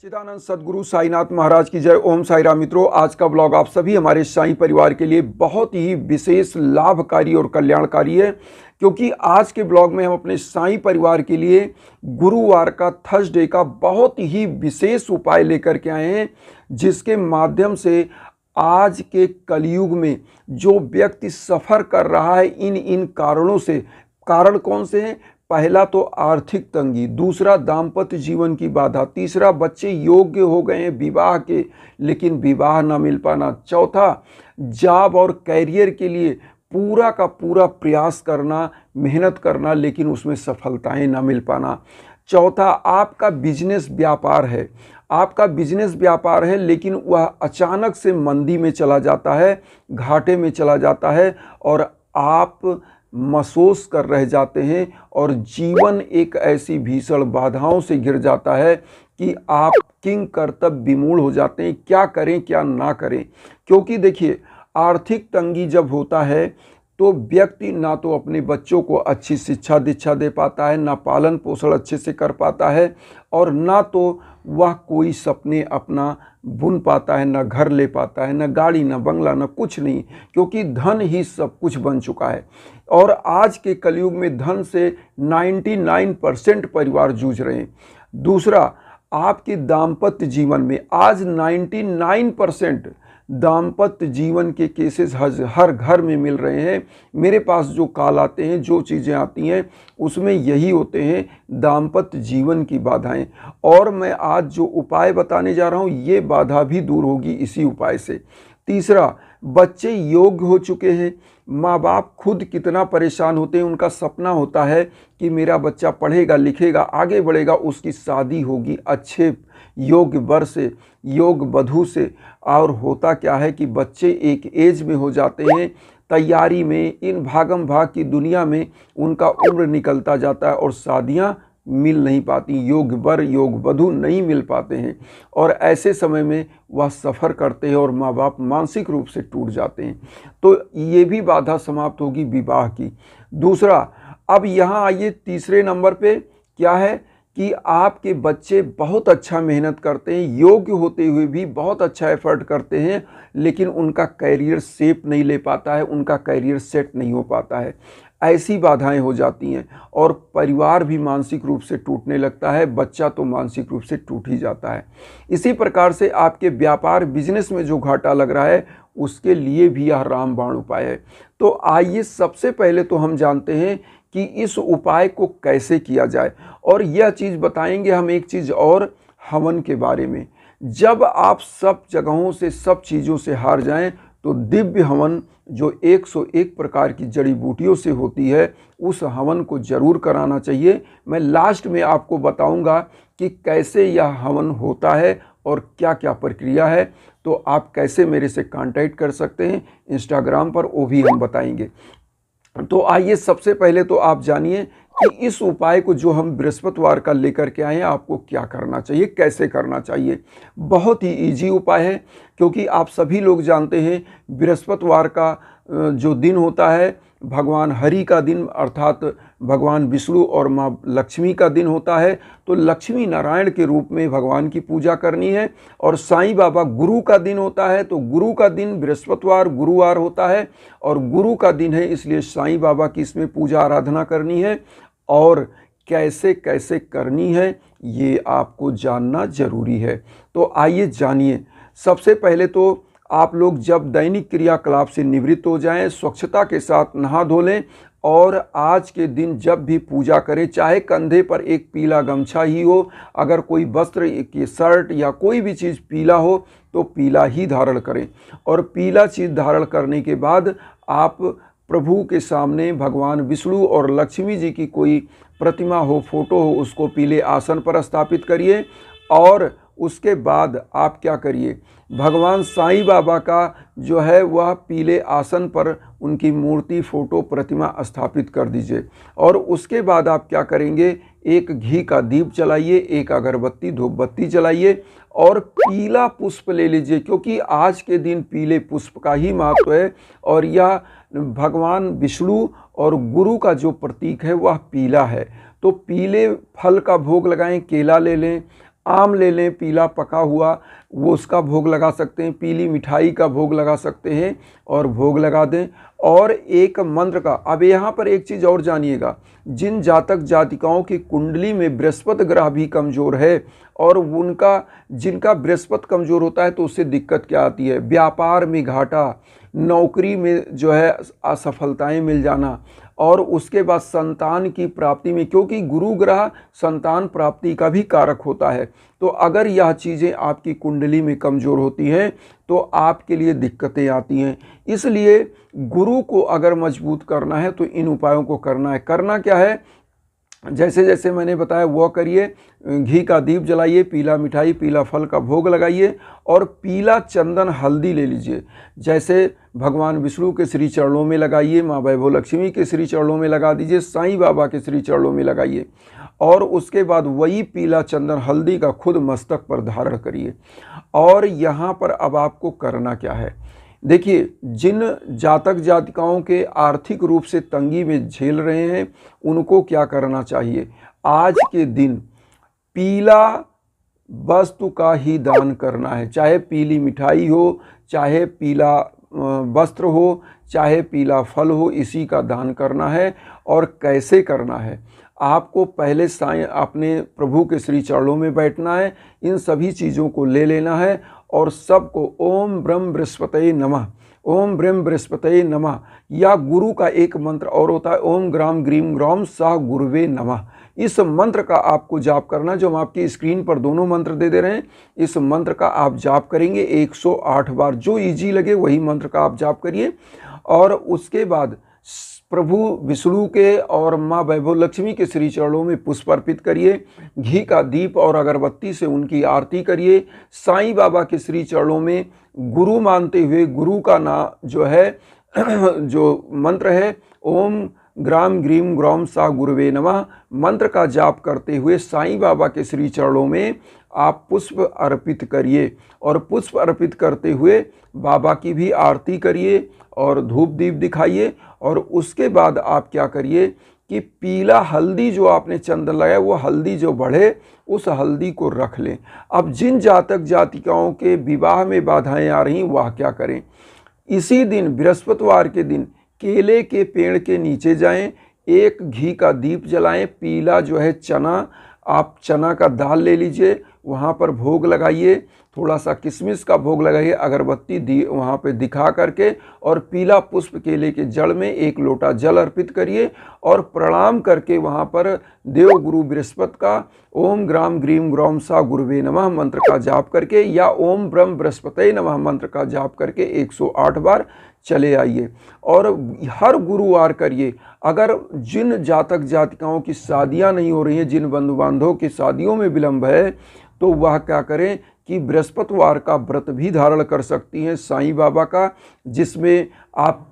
सच्चिदानंद सद्गुरु साईनाथ महाराज की जय। ओम साई राम। मित्रों, आज का ब्लॉग आप सभी हमारे साईं परिवार के लिए बहुत ही विशेष लाभकारी और कल्याणकारी है, क्योंकि आज के ब्लॉग में हम अपने साईं परिवार के लिए गुरुवार का थर्सडे का बहुत ही विशेष उपाय लेकर के आए हैं, जिसके माध्यम से आज के कलयुग में जो व्यक्ति सफ़र कर रहा है इन कारणों से। कारण कौन से हैं? पहला तो आर्थिक तंगी, दूसरा दाम्पत्य जीवन की बाधा, तीसरा बच्चे योग्य हो गए हैं विवाह के लेकिन विवाह ना मिल पाना, चौथा जॉब और कैरियर के लिए पूरा का पूरा प्रयास करना, मेहनत करना लेकिन उसमें सफलताएं ना मिल पाना, चौथा आपका बिजनेस व्यापार है, आपका बिजनेस व्यापार है लेकिन वह अचानक से मंदी में चला जाता है, घाटे में चला जाता है और आप महसूस कर रह जाते हैं और जीवन एक ऐसी भीषण बाधाओं से घिर जाता है कि आप किंग कर्तव्य विमूढ़ हो जाते हैं, क्या करें क्या ना करें। क्योंकि देखिए, आर्थिक तंगी जब होता है तो व्यक्ति ना तो अपने बच्चों को अच्छी शिक्षा दीक्षा दे पाता है, ना पालन पोषण अच्छे से कर पाता है और ना तो वह कोई सपने अपना बुन पाता है, ना घर ले पाता है, ना गाड़ी, ना बंगला, ना कुछ नहीं, क्योंकि धन ही सब कुछ बन चुका है। और आज के कलयुग में धन से 99% परिवार जूझ रहे हैं। दूसरा, आपके दाम्पत्य जीवन में आज 99% दाम्पत्य जीवन के केसेस हर घर में मिल रहे हैं। मेरे पास जो कॉल आते हैं, जो चीज़ें आती हैं, उसमें यही होते हैं दाम्पत्य जीवन की बाधाएं। और मैं आज जो उपाय बताने जा रहा हूँ ये बाधा भी दूर होगी इसी उपाय से। तीसरा, बच्चे योग्य हो चुके हैं, माँ बाप खुद कितना परेशान होते हैं, उनका सपना होता है कि मेरा बच्चा पढ़ेगा लिखेगा आगे बढ़ेगा, उसकी शादी होगी अच्छे योग्य वर से, योग्य वधू से। और होता क्या है कि बच्चे एक एज में हो जाते हैं, तैयारी में, इन भागम भाग की दुनिया में उनका उम्र निकलता जाता है और शादियाँ मिल नहीं पाती, योग्य वर योग्य वधू नहीं मिल पाते हैं और ऐसे समय में वह सफ़र करते हैं और माँ बाप मानसिक रूप से टूट जाते हैं। तो ये भी बाधा समाप्त होगी विवाह की। दूसरा, अब यहाँ आइए तीसरे नंबर पे क्या है कि आपके बच्चे बहुत अच्छा मेहनत करते हैं, योग्य होते हुए भी बहुत अच्छा एफर्ट करते हैं लेकिन उनका कैरियर शेप नहीं ले पाता है, उनका कैरियर सेट नहीं हो पाता है। ऐसी बाधाएं हो जाती हैं और परिवार भी मानसिक रूप से टूटने लगता है, बच्चा तो मानसिक रूप से टूट ही जाता है। इसी प्रकार से आपके व्यापार बिजनेस में जो घाटा लग रहा है उसके लिए भी यह रामबाण उपाय है। तो आइए सबसे पहले तो हम जानते हैं कि इस उपाय को कैसे किया जाए और यह चीज़ बताएंगे हम एक चीज़ और, हवन के बारे में। जब आप सब जगहों से सब चीज़ों से हार जाएं तो दिव्य हवन जो 101 प्रकार की जड़ी बूटियों से होती है उस हवन को जरूर कराना चाहिए। मैं लास्ट में आपको बताऊंगा कि कैसे यह हवन होता है और क्या क्या प्रक्रिया है। तो आप कैसे मेरे से कांटेक्ट कर सकते हैं इंस्टाग्राम पर, वो भी हम बताएंगे। तो आइए सबसे पहले तो आप जानिए कि इस उपाय को जो हम बृहस्पतिवार का लेकर के आए हैं आपको क्या करना चाहिए, कैसे करना चाहिए। बहुत ही इजी उपाय है, क्योंकि आप सभी लोग जानते हैं बृहस्पतिवार का जो दिन होता है भगवान हरि का दिन, अर्थात भगवान विष्णु और माँ लक्ष्मी का दिन होता है। तो लक्ष्मी नारायण के रूप में भगवान की पूजा करनी है। और साईं बाबा गुरु का दिन होता है, तो गुरु का दिन बृहस्पतिवार गुरुवार होता है और गुरु का दिन है, इसलिए साईं बाबा की इसमें पूजा आराधना करनी है। और कैसे कैसे करनी है ये आपको जानना जरूरी है। तो आइए जानिए। सबसे पहले तो आप लोग जब दैनिक क्रियाकलाप से निवृत्त हो जाएं, स्वच्छता के साथ नहा धो लें और आज के दिन जब भी पूजा करें, चाहे कंधे पर एक पीला गमछा ही हो, अगर कोई वस्त्र की शर्ट या कोई भी चीज़ पीला हो तो पीला ही धारण करें। और पीला चीज़ धारण करने के बाद आप प्रभु के सामने भगवान विष्णु और लक्ष्मी जी की कोई प्रतिमा हो, फोटो हो, उसको पीले आसन पर स्थापित करिए। और उसके बाद आप क्या करिए, भगवान साईं बाबा का जो है वह पीले आसन पर उनकी मूर्ति, फोटो, प्रतिमा स्थापित कर दीजिए। और उसके बाद आप क्या करेंगे, एक घी का दीप जलाइए, एक अगरबत्ती धूप बत्ती जलाइए और पीला पुष्प ले लीजिए, क्योंकि आज के दिन पीले पुष्प का ही महत्व है और यह भगवान विष्णु और गुरु का जो प्रतीक है वह पीला है। तो पीले फल का भोग लगाएं, केला ले लें, आम ले लें पीला पका हुआ, वो उसका भोग लगा सकते हैं, पीली मिठाई का भोग लगा सकते हैं और भोग लगा दें। और एक मंत्र का, अब यहाँ पर एक चीज़ और जानिएगा, जिन जातक जातिकाओं की कुंडली में बृहस्पति ग्रह भी कमज़ोर है और उनका जिनका बृहस्पति कमज़ोर होता है तो उससे दिक्कत क्या आती है, व्यापार में घाटा, नौकरी में जो है असफलताएं मिल जाना, और उसके बाद संतान की प्राप्ति में, क्योंकि गुरु ग्रह संतान प्राप्ति का भी कारक होता है। तो अगर यह चीज़ें आपकी कुंडली में कमज़ोर होती हैं तो आपके लिए दिक्कतें आती हैं। इसलिए गुरु को अगर मजबूत करना है तो इन उपायों को करना है। करना क्या है, जैसे जैसे मैंने बताया वो करिए। घी का दीप जलाइए, पीला मिठाई पीला फल का भोग लगाइए और पीला चंदन हल्दी ले लीजिए। जैसे भगवान विष्णु के श्री चरणों में लगाइए, माँ वैभव लक्ष्मी के श्री चरणों में लगा दीजिए, साईं बाबा के श्री चरणों में लगाइए और उसके बाद वही पीला चंदन हल्दी का खुद मस्तक पर धारण करिए। और यहाँ पर अब आपको करना क्या है, देखिए, जिन जातक जातिकाओं के आर्थिक रूप से तंगी में झेल रहे हैं उनको क्या करना चाहिए, आज के दिन पीला वस्तु का ही दान करना है। चाहे पीली मिठाई हो, चाहे पीला वस्त्र हो, चाहे पीला फल हो, इसी का दान करना है। और कैसे करना है, आपको पहले साईं अपने प्रभु के श्री चरणों में बैठना है, इन सभी चीज़ों को ले लेना है और सबको ओम ब्रह्म बृहस्पतये नमः, ओम ब्रह्म बृहस्पतये नमः, या गुरु का एक मंत्र और होता है ओम ग्राम ग्रीम ग्राम सह गुरुवे नमः। इस मंत्र का आपको जाप करना, जो हम आपकी स्क्रीन पर दोनों मंत्र दे रहे हैं, इस मंत्र का आप जाप करेंगे 108 बार। जो इजी लगे वही मंत्र का आप जाप करिए। और उसके बाद प्रभु विष्णु के और माँ वैभव लक्ष्मी के श्री चरणों में पुष्प अर्पित करिए, घी का दीप और अगरबत्ती से उनकी आरती करिए। साईं बाबा के श्री चरणों में गुरु मानते हुए गुरु का नाम जो है जो मंत्र है ओम ग्राम ग्रीम ग्राम सा गुरुवे नमः, मंत्र का जाप करते हुए साईं बाबा के श्री चरणों में आप पुष्प अर्पित करिए। और पुष्प अर्पित करते हुए बाबा की भी आरती करिए और धूप दीप दिखाइए। और उसके बाद आप क्या करिए कि पीला हल्दी जो आपने चंदन लगाया, वो हल्दी जो बढ़े उस हल्दी को रख लें। अब जिन जातक जातिकाओं के विवाह में बाधाएं आ रही वह क्या करें, इसी दिन बृहस्पतिवार के दिन केले के पेड़ के नीचे जाएं, एक घी का दीप जलाएं, पीला जो है चना, आप चना का दाल ले लीजिए, वहाँ पर भोग लगाइए, थोड़ा सा किशमिश का भोग लगाइए, अगरबत्ती वहाँ पे दिखा करके, और पीला पुष्प केले के जड़ में 1 लोटा जल अर्पित करिए और प्रणाम करके वहाँ पर देव गुरु बृहस्पति का ओम ग्राम ग्रीम ग्राम सा गुरुवे नमः मंत्र का जाप करके, या ओम ब्रह्म बृहस्पतये नमः मंत्र का जाप करके 108 बार चले आइए। और हर गुरुवार करिए। अगर जिन जातक जातिकाओं की शादियां नहीं हो रही हैं, जिन बंधु बांधवों की शादियों में विलंब है, तो वह क्या करें कि बृहस्पतिवार का व्रत भी धारण कर सकती हैं साईं बाबा का, जिसमें आप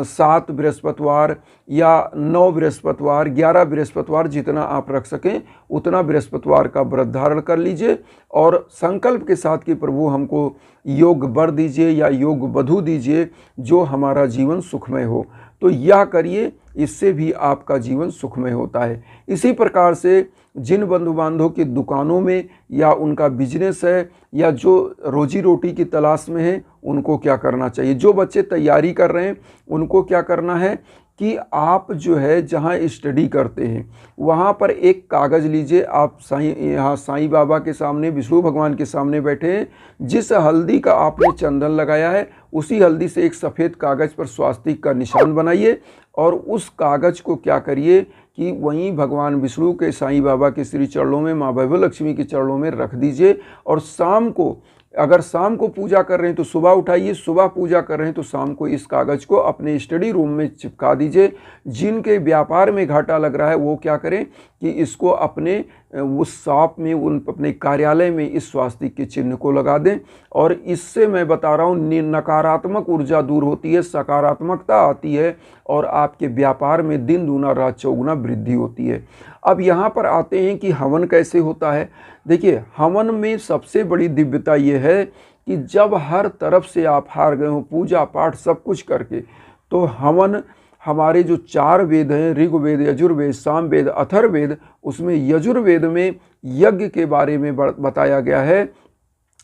7 बृहस्पतिवार या 9 बृहस्पतिवार, 11 बृहस्पतिवार, जितना आप रख सकें उतना बृहस्पतिवार का व्रत धारण कर लीजिए और संकल्प के साथ कि प्रभु हमको योग वर दीजिए या योग वधु दीजिए जो हमारा जीवन सुखमय हो। तो यह करिए, इससे भी आपका जीवन सुखमय होता है। इसी प्रकार से जिन बंधु बांधवों की दुकानों में या उनका बिजनेस है या जो रोजी रोटी की तलाश में है, उनको क्या करना चाहिए, जो बच्चे तैयारी कर रहे हैं उनको क्या करना है कि आप जो है जहाँ स्टडी करते हैं वहाँ पर एक कागज़ लीजिए। आप यहाँ साईं बाबा के सामने, विष्णु भगवान के सामने बैठे हैं, जिस हल्दी का आपने चंदन लगाया है उसी हल्दी से एक सफ़ेद कागज़ पर स्वास्तिक का निशान बनाइए और उस कागज़ को क्या करिए कि वहीं भगवान विष्णु के, साईं बाबा के श्री चरणों में, माँ वैभव लक्ष्मी के चरणों में रख दीजिए। और शाम को, अगर शाम को पूजा कर रहे हैं तो सुबह उठाइए, सुबह पूजा कर रहे हैं तो शाम को इस कागज़ को अपने स्टडी रूम में चिपका दीजिए। जिनके व्यापार में घाटा लग रहा है वो क्या करें कि इसको अपने उस शॉप में, उन अपने कार्यालय में इस स्वास्तिक के चिन्ह को लगा दें। और इससे मैं बता रहा हूँ नकारात्मक ऊर्जा दूर होती है, सकारात्मकता आती है और आपके व्यापार में दिन दूना रात चौगुना वृद्धि होती है। अब यहाँ पर आते हैं कि हवन कैसे होता है। देखिए, हवन में सबसे बड़ी दिव्यता ये है कि जब हर तरफ से आप हार गए हो पूजा पाठ सब कुछ करके, तो हमारे जो 4 वेद हैं, ऋग्वेद, यजुर्वेद, सामवेद, अथर्ववेद, उसमें यजुर्वेद में यज्ञ के बारे में बताया गया है।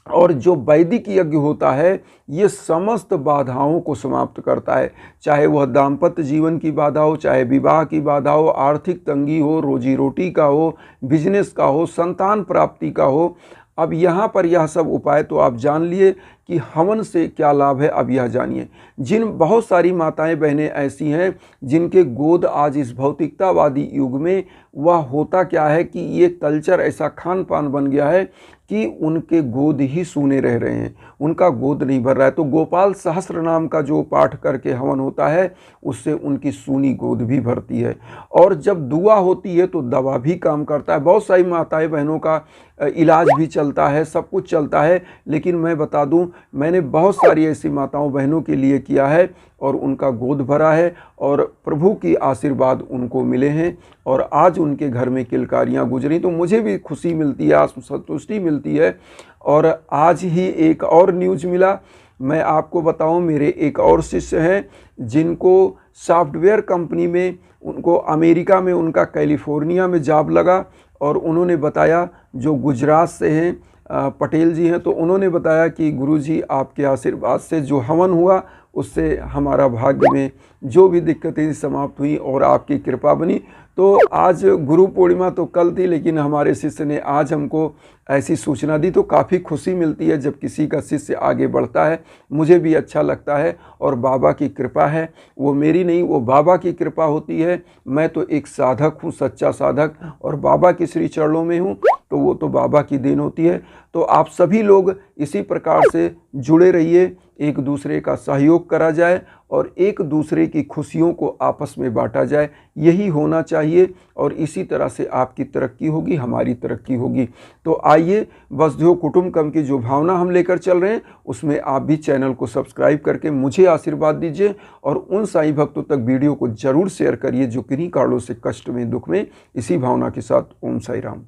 और जो वैदिक यज्ञ होता है ये समस्त बाधाओं को समाप्त करता है, चाहे वह दाम्पत्य जीवन की बाधा हो, चाहे विवाह की बाधा हो, आर्थिक तंगी हो, रोजी रोटी का हो, बिजनेस का हो, संतान प्राप्ति का हो। अब यहाँ पर यह सब उपाय तो आप जान लिए कि हवन से क्या लाभ है, अब यह जानिए। जिन बहुत सारी माताएं बहनें ऐसी हैं जिनके गोद आज इस भौतिकतावादी युग में वह होता क्या है कि ये कल्चर ऐसा खान पान बन गया है कि उनके गोद ही सूने रह रहे हैं, उनका गोद नहीं भर रहा है। तो गोपाल सहस्त्र नाम का जो पाठ करके हवन होता है उससे उनकी सूनी गोद भी भरती है। और जब दुआ होती है तो दवा भी काम करता है। बहुत सारी माताएं बहनों का इलाज भी चलता है, सब कुछ चलता है। लेकिन मैं बता दूं, मैंने बहुत सारी ऐसी माताओं बहनों के लिए किया है और उनका गोद भरा है और प्रभु की आशीर्वाद उनको मिले हैं और आज उनके घर में किलकारियाँ गुजरी। तो मुझे भी खुशी मिलती है, आत्मसंतुष्टि मिलती है। और आज ही एक और न्यूज़ मिला, मैं आपको बताऊं, मेरे एक और शिष्य हैं जिनको सॉफ्टवेयर कंपनी में, उनको अमेरिका में, उनका कैलिफोर्निया में जॉब लगा। और उन्होंने बताया, जो गुजरात से हैं, पटेल जी हैं, तो उन्होंने बताया कि गुरुजी आपके आशीर्वाद से जो हवन हुआ उससे हमारा भाग्य में जो भी दिक्कतें समाप्त हुई और आपकी कृपा बनी। तो आज गुरु पूर्णिमा तो कल थी, लेकिन हमारे शिष्य ने आज हमको ऐसी सूचना दी। तो काफ़ी खुशी मिलती है जब किसी का शिष्य आगे बढ़ता है, मुझे भी अच्छा लगता है। और बाबा की कृपा है, वो मेरी नहीं, वो बाबा की कृपा होती है। मैं तो एक साधक हूँ, सच्चा साधक, और बाबा के श्री चरणों में हूँ, तो वो तो बाबा की देन होती है। तो आप सभी लोग इसी प्रकार से जुड़े रहिए, एक दूसरे का सहयोग करा जाए और एक दूसरे की खुशियों को आपस में बांटा जाए, यही होना चाहिए। और इसी तरह से आपकी तरक्की होगी, हमारी तरक्की होगी। तो आइए, वसुधैव कुटुंबकम की जो भावना हम लेकर चल रहे हैं उसमें आप भी चैनल को सब्सक्राइब करके मुझे आशीर्वाद दीजिए और उन साईं भक्तों तक वीडियो को जरूर शेयर करिए जो किन्हीं कारणों से कष्ट में, दुख में। इसी भावना के साथ ओम साई राम।